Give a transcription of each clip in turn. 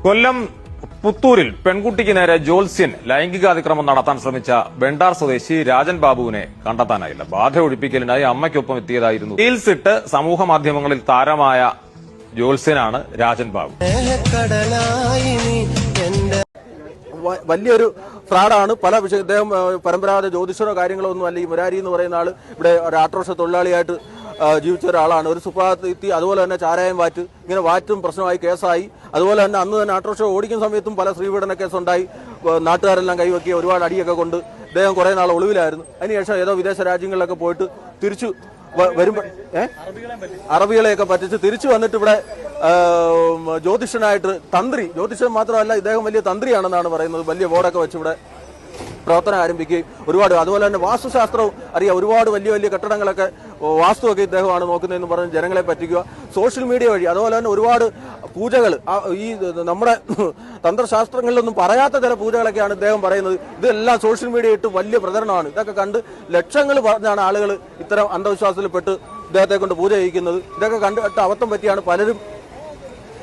കൊല്ലം പുത്തൂരിൽ പെൺകുട്ടിക്ക് നേരെ ജ്യോത്സ്യൻ ലൈംഗികാതിക്രമം നടത്താൻ ശ്രമിച്ച വെണ്ടാർ സ്വദേശി രാജൻ ബാബുവിനെ കണ്ടെത്താനായില്ല. ബാധ ഒഴിപ്പിക്കലിനായി അമ്മയ്ക്കൊപ്പം എത്തിയതായിരുന്നു. റീൽസ് ഇട്ട് സമൂഹ മാധ്യമങ്ങളിൽ താരമായ ജ്യോത്സ്യനാണ് രാജൻ ബാബു. വലിയൊരു ഫ്രോഡാണ്. പല ഇദ്ദേഹം പരമ്പരാഗത ജ്യോതിഷരോ കാര്യങ്ങളോ ഒന്നും അല്ല. ഈ മുരാരി എന്ന് പറയുന്ന ആൾ ഇവിടെ ഒരു ആട്ടോറിക്ഷ തൊഴിലാളിയായിട്ട് ജീവിച്ച ഒരാളാണ്. ഒരു സുപ്രഭാതത്തി അതുപോലെ തന്നെ ചാരായം വാറ്റ്, ഇങ്ങനെ വാറ്റും പ്രശ്നമായി കേസായി. അതുപോലെ തന്നെ അന്ന് തന്നെ ആട്ടോറിക്ഷ ഓടിക്കുന്ന സമയത്തും പല സ്ത്രീപീഡന കേസുണ്ടായി. നാട്ടുകാരെല്ലാം കൈവയ്ക്കുക, ഒരുപാട് അടിയൊക്കെ കൊണ്ട് ഇദ്ദേഹം കുറേ നാൾ ഒളിവിലായിരുന്നു. അതിനുശേഷം ഏതോ വിദേശ രാജ്യങ്ങളിലൊക്കെ പോയിട്ട് തിരിച്ചു വരുമ്പോൾ അറബികളെയൊക്കെ പറ്റിച്ച് തിരിച്ചു വന്നിട്ട് ഇവിടെ ജ്യോതിഷനായിട്ട് ജ്യോതിഷൻ മാത്രമല്ല, ഇദ്ദേഹം വലിയ തന്ത്രിയാണെന്നാണ് പറയുന്നത്. വലിയ ബോർഡൊക്കെ വെച്ച് ഇവിടെ പ്രവർത്തനം ആരംഭിക്കുകയും ഒരുപാട്, അതുപോലെ തന്നെ വാസ്തുശാസ്ത്രവും അറിയാം. ഒരുപാട് വലിയ വലിയ കെട്ടിടങ്ങളൊക്കെ വാസ്തുവൊക്കെ ഇദ്ദേഹമാണ് നോക്കുന്നതെന്ന് പറഞ്ഞ് ജനങ്ങളെ പറ്റിക്കുക. സോഷ്യൽ മീഡിയ വഴി അതുപോലെ തന്നെ ഒരുപാട് പൂജകൾ, ഈ നമ്മുടെ തന്ത്രശാസ്ത്രങ്ങളിലൊന്നും പറയാത്ത ചില പൂജകളൊക്കെയാണ് ഇദ്ദേഹം പറയുന്നത്. ഇതെല്ലാം സോഷ്യൽ മീഡിയ ഇട്ട് വലിയ പ്രചരണമാണ്. ഇതൊക്കെ കണ്ട് ലക്ഷങ്ങൾ പറഞ്ഞാണ് ആളുകൾ ഇത്തരം അന്ധവിശ്വാസത്തിൽപ്പെട്ട് ഇദ്ദേഹത്തെ കൊണ്ട് പൂജ ചെയ്യിക്കുന്നത്. ഇതൊക്കെ കണ്ടിട്ട് അബദ്ധം പറ്റിയാണ് പലരും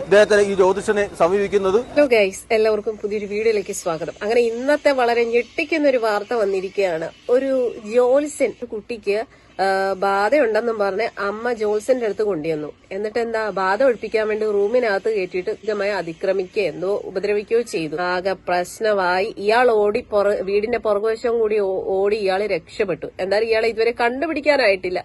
ഇദ്ദേഹത്തിന് ഈ ജ്യോതിഷനെ സമീപിക്കുന്നത്. ഹലോ ഗൈസ്, എല്ലാവർക്കും പുതിയൊരു വീഡിയോയിലേക്ക് സ്വാഗതം. അങ്ങനെ ഇന്നത്തെ വളരെ ഞെട്ടിക്കുന്ന ഒരു വാർത്ത വന്നിരിക്കുകയാണ്. ഒരു ജ്യോത്സ്യൻ കുട്ടിക്ക് ബാധയുണ്ടെന്നും പറഞ്ഞ് അമ്മ ജ്യോത്സ്യന്റെ അടുത്ത് കൊണ്ടുവന്നു. എന്നിട്ട് എന്താ, ബാധ ഒഴിപ്പിക്കാൻ വേണ്ടി റൂമിനകത്ത് കയറ്റിയിട്ട് കൃത്യമായി അതിക്രമിക്കുകയോ എന്തോ ഉപദ്രവിക്കുകയോ ചെയ്തു. ആകെ പ്രശ്നമായി. ഇയാൾ വീടിന്റെ പുറകുവശവും കൂടി ഓടി ഇയാൾ രക്ഷപ്പെട്ടു. എന്തായാലും ഇയാളെ ഇതുവരെ കണ്ടുപിടിക്കാനായിട്ടില്ല.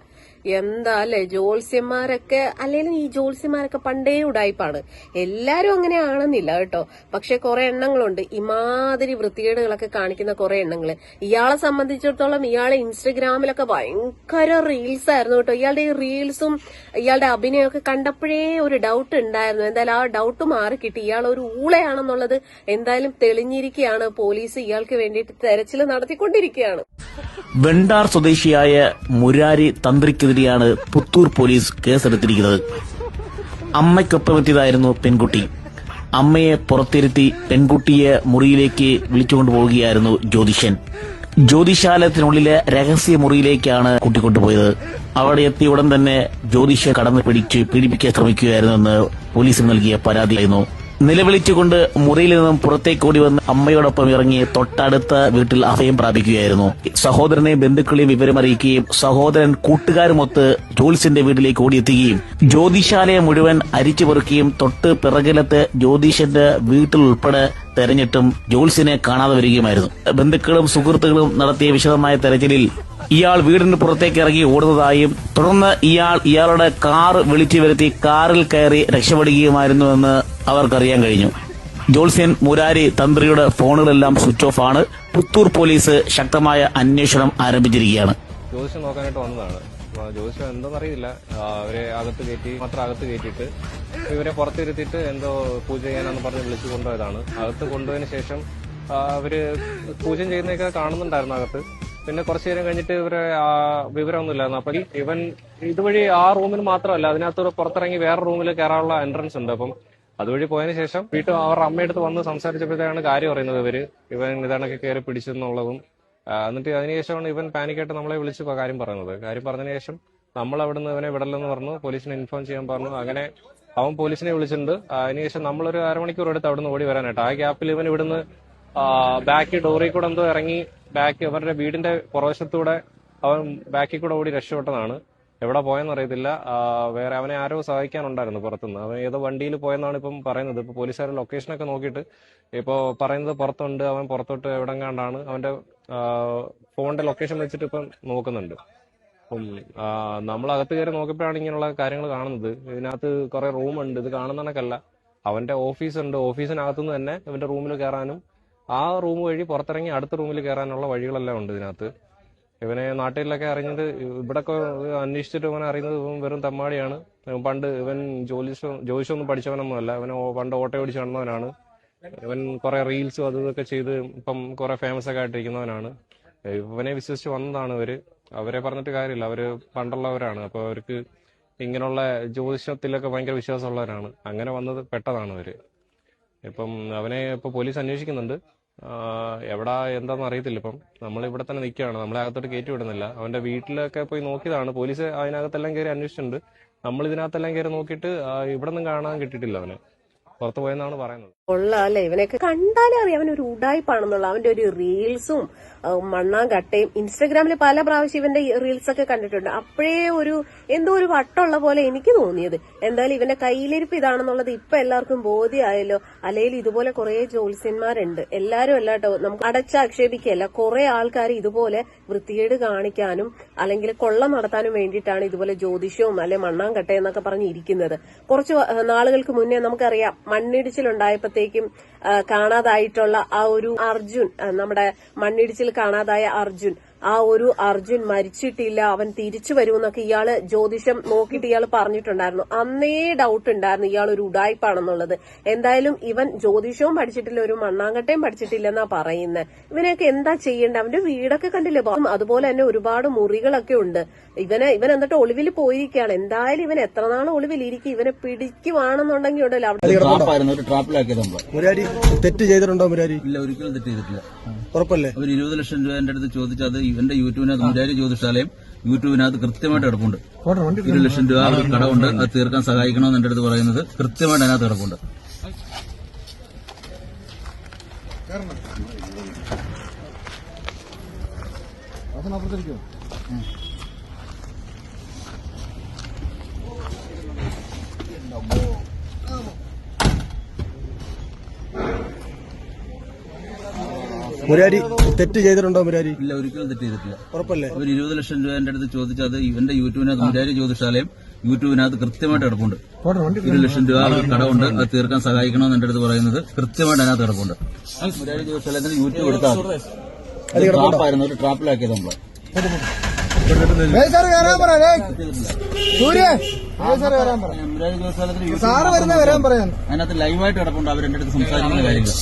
എന്താ അല്ലെ, ജ്യോത്സ്യന്മാരൊക്കെ, അല്ലെങ്കിൽ ഈ ജ്യോത്സ്യന്മാരൊക്കെ പണ്ടേ ഉടായിപ്പാണ്. എല്ലാരും അങ്ങനെ ആണെന്നില്ല കേട്ടോ, പക്ഷെ കുറെ എണ്ണങ്ങളുണ്ട് ഇമാതിരി വൃത്തികേടുകളൊക്കെ കാണിക്കുന്ന കുറെ എണ്ണങ്ങള്. ഇയാളെ സംബന്ധിച്ചിടത്തോളം ഇയാളെ ഇൻസ്റ്റഗ്രാമിലൊക്കെ ഭയങ്കര റീൽസ് ആയിരുന്നു കേട്ടോ. ഇയാളുടെ ഈ റീൽസും ഇയാളുടെ അഭിനയമൊക്കെ കണ്ടപ്പോഴേ ഒരു ഡൗട്ട് ഉണ്ടായിരുന്നു. എന്തായാലും ആ ഡൗട്ട് മാറി കിട്ടി. ഇയാൾ ഒരു ഊളയാണെന്നുള്ളത് എന്തായാലും തെളിഞ്ഞിരിക്കുകയാണ്. പോലീസ് ഇയാൾക്ക് വേണ്ടിയിട്ട് തെരച്ചിൽ നടത്തിക്കൊണ്ടിരിക്കുകയാണ്. വെണ്ടാർ സ്വദേശിയായ മുരാരി തന്ത്രിക്കെതിരെയാണ് പുത്തൂർ പോലീസ് കേസെടുത്തിരിക്കുന്നത്. അമ്മയ്ക്കൊപ്പം എത്തിയതായിരുന്നു പെൺകുട്ടി. അമ്മയെ പുറത്തിരുത്തി പെൺകുട്ടിയെ മുറിയിലേക്ക് വിളിച്ചുകൊണ്ടുപോവുകയായിരുന്നു ജ്യോതിഷൻ. ജ്യോതിശാലയത്തിനുള്ളിലെ രഹസ്യ മുറിയിലേക്കാണ് കുട്ടി കൊണ്ടുപോയത്. അവിടെ എത്തിയ ഉടൻ തന്നെ ജ്യോതിഷൻ കടന്നു പിടിച്ച് പീഡിപ്പിക്കാൻ ശ്രമിക്കുകയായിരുന്നെന്ന് പോലീസിന് നൽകിയ പരാതിയായിരുന്നു. നിലവിളിച്ചുകൊണ്ട് മുറിയിൽ നിന്നും പുറത്തേക്ക് ഓടി വന്ന് അമ്മയോടൊപ്പം ഇറങ്ങി തൊട്ടടുത്ത വീട്ടിൽ അഭയം പ്രാപിക്കുകയായിരുന്നു. സഹോദരനെയും ബന്ധുക്കളെയും വിവരമറിയിക്കുകയും സഹോദരൻ കൂട്ടുകാരുമൊത്ത് ജ്യോത്സ്യന്റെ വീട്ടിലേക്ക് ഓടിയെത്തുകയും ജ്യോതിശാലയം മുഴുവൻ അരിച്ചുപെറുക്കുകയും തൊട്ട് പിറകിലത്തെ ജ്യോതിഷന്റെ വീട്ടിൽ ഉൾപ്പെടെ തെരഞ്ഞിട്ടും ജ്യോത്സ്യനെ കാണാതെ വരികയുമായിരുന്നു. ബന്ധുക്കളും സുഹൃത്തുക്കളും നടത്തിയ വിശദമായ തെരച്ചിലിൽ ഇയാൾ വീടിന് പുറത്തേക്ക് ഇറങ്ങി ഓടുന്നതായും തുടർന്ന് ഇയാളുടെ കാർ വിളിച്ചു വരുത്തി കാറിൽ കയറി രക്ഷപ്പെടുകയുമായിരുന്നുവെന്ന് അവർക്കറിയാൻ കഴിഞ്ഞു. ജ്യോത്സ്യൻ മുരാരി തന്ത്രിയുടെ ഫോണുകളെല്ലാം സ്വിച്ച് ഓഫ് ആണ്. പുത്തൂർ പോലീസ് ശക്തമായ അന്വേഷണം ആരംഭിച്ചിരിക്കുകയാണ്. ജ്യോതിഷം നോക്കാനായിട്ട് വന്നതാണ്. ജ്യോതിഷം എന്താണെന്നറിയില്ല. അവരെ അകത്ത് കയറ്റിയിട്ട് ഇവരെ പുറത്തിരുത്തിയിട്ട് എന്തോ പൂജ ചെയ്യാനെന്ന് പറഞ്ഞ് വിളിച്ചു കൊണ്ടുപോയതാണ്. അകത്ത് കൊണ്ടുപോയതിനു ശേഷം അവര് പൂജ ചെയ്യുന്നതൊക്കെ കാണുന്നുണ്ടായിരുന്നു അകത്ത്. പിന്നെ കുറച്ചു നേരം കഴിഞ്ഞിട്ട് ഇവരെ വിവരമൊന്നുമില്ലായിരുന്നു. അപ്പൊ ഇവൻ ഇതുവഴി ആ റൂമിന് മാത്രമല്ല, അതിനകത്ത് പുറത്തിറങ്ങി വേറെ റൂമിൽ കയറാനുള്ള എൻട്രൻസ് ഉണ്ട്. അപ്പം അതുവഴി പോയതിനു ശേഷം അവരുടെ അമ്മയടുത്ത് വന്ന് സംസാരിച്ചപ്പോഴത്തേക്കാണ് കാര്യം അറിയുന്നത്. ഇവൻ ഇതാണൊക്കെ കയറി പിടിച്ചെന്നുള്ളതും. എന്നിട്ട് അതിനുശേഷമാണ് ഇവൻ പാനിക്കായിട്ട് നമ്മളെ വിളിച്ച് കാര്യം പറയുന്നത്. കാര്യം പറഞ്ഞതിന് ശേഷം നമ്മൾ അവിടുന്ന് ഇവനെ വിടലെന്ന് പറഞ്ഞു, പോലീസിനെ ഇൻഫോം ചെയ്യാൻ പറഞ്ഞു. അങ്ങനെ അവൻ പോലീസിനെ വിളിച്ചിട്ടുണ്ട്. അതിനുശേഷം നമ്മളൊരു അരമണിക്കൂർ എടുത്ത് അവിടുന്ന് ഓടി വരാനായിട്ട്. ആ ഗ്യാപ്പിൽ ഇവൻ ഇവിടുന്ന് ബാക്ക് ഡോറിൽ കൂടെ എന്തോ ഇറങ്ങി അവരുടെ വീടിന്റെ പുറവശത്തൂടെ അവൻ ബാക്കിൽ കൂടെ ഓടി രക്ഷപ്പെട്ടതാണ്. എവിടെ പോയെന്ന് അറിയത്തില്ല. വേറെ അവനെ ആരോ സഹായിക്കാനുണ്ടായിരുന്നു പുറത്തുനിന്ന്. അവൻ ഏതോ വണ്ടിയിൽ പോയെന്നാണ് ഇപ്പം പറയുന്നത്. ഇപ്പൊ പോലീസുകാർ ലൊക്കേഷനൊക്കെ നോക്കിയിട്ട് ഇപ്പൊ പറയുന്നത് പുറത്തുണ്ട്. അവൻ പുറത്തോട്ട് എവിടെങ്ങാണ്ടാണ് അവന്റെ ഫോണിന്റെ ലൊക്കേഷൻ വെച്ചിട്ട് ഇപ്പം നോക്കുന്നുണ്ട്. അപ്പം നമ്മൾ അകത്ത് കയറി നോക്കിയപ്പോഴാണ് ഇങ്ങനെയുള്ള കാര്യങ്ങൾ കാണുന്നത്. ഇതിനകത്ത് കുറെ റൂമുണ്ട്. ഇത് കാണുന്ന കണക്കല്ല, അവന്റെ ഓഫീസുണ്ട്. ഓഫീസിനകത്തുനിന്ന് തന്നെ ഇവന്റെ റൂമിൽ കയറാനും ആ റൂം വഴി പുറത്തിറങ്ങി അടുത്ത റൂമിൽ കയറാനുള്ള വഴികളെല്ലാം ഉണ്ട് ഇതിനകത്ത്. ഇവനെ നാട്ടിലൊക്കെ അറിഞ്ഞത്, ഇവിടൊക്കെ അന്വേഷിച്ചിട്ട് ഇവനെ അറിയുന്നത് ഇവൻ വെറും തെമ്മാടിയാണ്. പണ്ട് ഇവൻ ജ്യോതിഷമൊന്നും പഠിച്ചവനൊന്നുമല്ല. ഇവൻ പണ്ട് ഓട്ടോ ഓടിച്ച് നടന്നവനാണ്. ഇവൻ കുറെ റീൽസും അതും ഇതൊക്കെ ചെയ്ത് ഇപ്പം കുറെ ഫേമസ് ഒക്കെ ആയിട്ടിരിക്കുന്നവനാണ്. ഇവനെ വിശ്വസിച്ച് വന്നതാണ് ഇവര്. അവരെ പറഞ്ഞിട്ട് കാര്യമില്ല, അവര് പണ്ടുള്ളവരാണ്. അപ്പൊ അവർക്ക് ഇങ്ങനെയുള്ള ജ്യോതിഷത്തിലൊക്കെ ഭയങ്കര വിശ്വാസമുള്ളവരാണ്. അങ്ങനെ വന്നത് പെട്ടതാണ് അവര്. ഇപ്പം അവനെ ഇപ്പൊ പോലീസ് അന്വേഷിക്കുന്നുണ്ട്. എവിടാ എന്താന്ന് അറിയത്തില്ല. ഇപ്പം നമ്മൾ ഇവിടെ തന്നെ നിൽക്കുകയാണ്. നമ്മളെ അകത്തോട്ട് കയറ്റി വിടുന്നില്ല. അവന്റെ വീട്ടിലൊക്കെ പോയി നോക്കിയതാണ്. പോലീസ് അതിനകത്തെല്ലാം കയറി അന്വേഷിച്ചിട്ടുണ്ട്. നമ്മൾ ഇതിനകത്തെല്ലാം കയറി നോക്കിയിട്ട് ഇവിടെ നിന്നും കാണാൻ കിട്ടിയിട്ടില്ല. അവനെ പുറത്തു പോയെന്നാണ് പറയുന്നത്. കൊള്ളാല്ലേ, ഇവനെയൊക്കെ കണ്ടാലേ അറിയാം അവനൊരു ഉടായ്പാണെന്നുള്ള. അവന്റെ ഒരു റീൽസും മണ്ണാങ്കട്ടയും ഇൻസ്റ്റഗ്രാമിൽ പല പ്രാവശ്യം ഇവന്റെ റീൽസ് ഒക്കെ കണ്ടിട്ടുണ്ട്. അപ്പോഴേ എന്തോ ഒരു വട്ടമുള്ള പോലെ എനിക്ക് തോന്നിയത്. എന്തായാലും ഇവന്റെ കയ്യിലിരിപ്പ് ഇതാണെന്നുള്ളത് ഇപ്പൊ എല്ലാവർക്കും ബോധ്യമായല്ലോ. അല്ലെങ്കിൽ ഇതുപോലെ കുറെ ജ്യോത്സ്യന്മാരുണ്ട്. എല്ലാരും അല്ലാട്ടോ, നമുക്ക് അടച്ചാക്ഷേപിക്കുകയല്ല. കുറെ ആൾക്കാർ ഇതുപോലെ വൃത്തികേട് കാണിക്കാനും അല്ലെങ്കിൽ കൊള്ള നടത്താനും വേണ്ടിയിട്ടാണ് ഇതുപോലെ ജ്യോതിഷവും അല്ലെ മണ്ണാങ്കട്ട എന്നൊക്കെ പറഞ്ഞിരിക്കുന്നത്. കുറച്ച് നാളുകൾക്ക് മുന്നേ നമുക്കറിയാം മണ്ണിടിച്ചിലുണ്ടായപ്പോഴത്തേക്കും കാണാതായിട്ടുള്ള ആ ഒരു അർജുൻ, നമ്മുടെ മണ്ണിടിച്ചിൽ കാണാതായ അർജുൻ, ആ ഒരു അർജുൻ മരിച്ചിട്ടില്ല, അവൻ തിരിച്ചു വരുമെന്നൊക്കെ ഇയാള് ജ്യോതിഷം നോക്കിയിട്ട് ഇയാൾ പറഞ്ഞിട്ടുണ്ടായിരുന്നു. അന്നേ ഡൗട്ട് ഉണ്ടായിരുന്നു ഇയാൾ ഒരു ഉടായ്പാണെന്നുള്ളത്. എന്തായാലും ഇവൻ ജ്യോതിഷവും പഠിച്ചിട്ടില്ല, ഒരു മണ്ണാങ്കട്ടയും പഠിച്ചിട്ടില്ലെന്നാ പറയുന്നത്. ഇവനെയൊക്കെ എന്താ ചെയ്യേണ്ടത്? അവന്റെ വീടൊക്കെ കണ്ടില്ലേ? അതുപോലെ തന്നെ ഒരുപാട് മുറികളൊക്കെ ഉണ്ട്. ഇവൻ എന്നിട്ട് ഒളിവിൽ പോയിരിക്കുകയാണ്. എന്തായാലും ഇവൻ എത്ര നാൾ ഒളിവിലിരിക്കും? ഇവനെ പിടിക്കുവാണെന്നുണ്ടെങ്കിൽ ഉണ്ടല്ലോ മുരാരി തെറ്റ് ചെയ്തിട്ടുണ്ടോ? മുരാരി ഇല്ല, ഒരിക്കലും തെറ്റ് ചെയ്തിട്ടില്ല. ഉറപ്പല്ലേ? അവർ 20 ലക്ഷം രൂപ എന്റെ അടുത്ത് ചോദിച്ചത് ഇവന്റെ യൂട്യൂബിനകത്ത് മുരാരി ജ്യോതിഷാലയം യൂട്യൂബിനകത്ത് കൃത്യമായിട്ട് കിടപ്പുണ്ട്. 20 ലക്ഷം രൂപ ഒരു കടമുണ്ട്, അത് തീർക്കാൻ സഹായിക്കണമെന്ന് എന്റെ അടുത്ത് പറയുന്നത് കൃത്യമായിട്ട് അതിനകത്ത് കിടപ്പുണ്ട്. മുരാരി തെറ്റ് ചെയ്തിട്ടുണ്ടോ? മുരാരി ഇല്ല, ഒരിക്കലും തെറ്റ് ചെയ്തിട്ടില്ല. ഉറപ്പല്ലേ? അവർ 20 ലക്ഷം രൂപ എന്റെ അടുത്ത് ചോദിച്ചത് ഇവന്റെ യൂട്യൂബിനകത്ത് മുരാരി ജ്യോതിഷാലയം യൂട്യൂബിനകത്ത് കൃത്യമായിട്ട് കിടപ്പുണ്ട്. 20 ലക്ഷം രൂപ ഒരു കടമുണ്ട്, അത് തീർക്കാൻ സഹായിക്കണമെന്ന് എന്റെ അടുത്ത് പറയുന്നത് കൃത്യമായിട്ട് അതിനകത്ത് കിടപ്പുണ്ട്. മുരാരി ജ്യോതിഷാലയത്തിന് യൂട്യൂബ് എടുത്താൽ ട്രാപ്പായിരുന്നു, ഒരു ട്രാപ്പിലാക്കിയത് നമ്മള്. മുരാരി ജ്യോതിഷാലയത്തിന് അതിനകത്ത് ലൈവായിട്ട് കിടപ്പുണ്ട്. അവർ എന്റെ അടുത്ത് സംസാരിക്കുന്ന കാര്യങ്ങൾ.